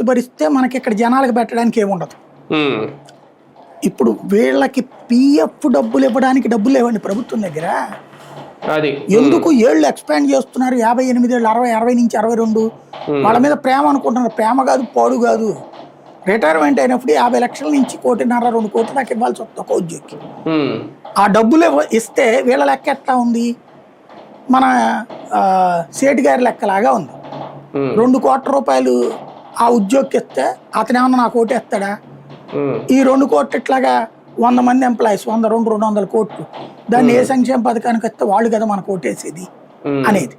భరిస్తే మనకి ఇక్కడ జనాలకు పెట్టడానికి ఏముండదు. ఉమ్. ఇప్పుడు వీళ్ళకి పిఎఫ్ డబ్బులు ఇవ్వడానికి డబ్బులు లేవండి ప్రభుత్వం దగ్గర. అది ఎందుకు ఏళ్ళు ఎక్స్పాండ్ చేస్తున్నారు, 58 ఏళ్ళు, 60 నుంచి 62. వాళ్ళ మీద ప్రేమ అనుకుంటున్నారు. ప్రేమ కాదు, పాడు కాదు. రిటైర్మెంట్ అయినప్పుడు 50 లక్షల నుంచి 1.5 2 కోట్ల దాకా ఇవ్వాల్సి వస్తుంది ఒక ఉద్యోగికి. ఆ డబ్బులు ఇస్తే వీళ్ళ లెక్క ఎట్లా ఉంది, మన సేటు గారి లెక్కలాగా ఉంది. 2 కోట్ల రూపాయలు ఆ ఉద్యోగికి ఇస్తే అతను ఏమన్నా నాకు ఓటేస్తాడా? ఈ 2 కోట్లు ఇట్లాగా 100 మంది ఎంప్లాయీస్, 100, 200, 200 కోట్లు, దాన్ని ఏ సంక్షేమ పథకానికి వస్తే వాళ్ళు కదా మనకు ఓటేసేది అనేది.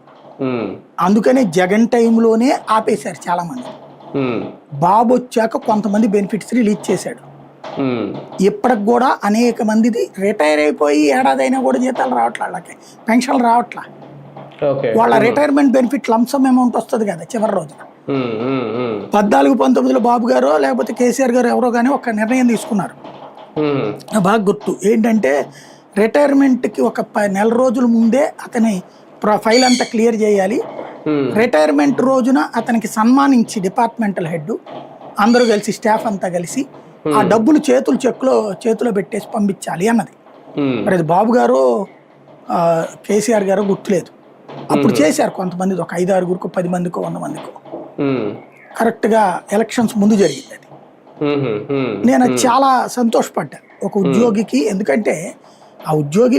అందుకనే జగన్ టైంలోనే ఆపేశారు చాలా మంది. బాబు వచ్చాక కొంతమంది బెనిఫిట్స్ రిలీజ్ చేశాడు. ఇప్పటికి కూడా అనేక మందిది రిటైర్ అయిపోయి ఏడాది అయినా కూడా జీతాలు రావట్లే, వాళ్ళకి పెన్షన్లు రావట్లా. వాళ్ళ రిటైర్మెంట్ బెనిఫిట్ లంసమ్ అమౌంట్ వస్తుంది కదా చివరి రోజున. 14-19లో బాబు గారు లేకపోతే కేసీఆర్ గారు ఎవరో కానీ ఒక నిర్ణయం తీసుకున్నారు, బాగా గుర్తు. ఏంటంటే రిటైర్మెంట్కి ఒక నెల రోజుల ముందే అతని ఫైల్ అంతా క్లియర్ చేయాలి. రిటైర్మెంట్ రోజున అతనికి సన్మానించి డిపార్ట్మెంటల్ హెడ్ అందరూ కలిసి, స్టాఫ్ అంతా కలిసి ఆ డబ్బులు చేతిలో పెట్టేసి పంపించాలి అన్నది. మరి అది బాబు గారు కేసీఆర్ గారు గుర్తులేదు. అప్పుడు చేశారు కొంతమంది, ఒక 5-6 10 మందికో 100 మందికో. కరెక్ట్గా ఎలక్షన్స్ ముందు జరిగింది అది. నేను అది చాలా సంతోషపడ్డాను ఒక ఉద్యోగికి. ఎందుకంటే ఆ ఉద్యోగి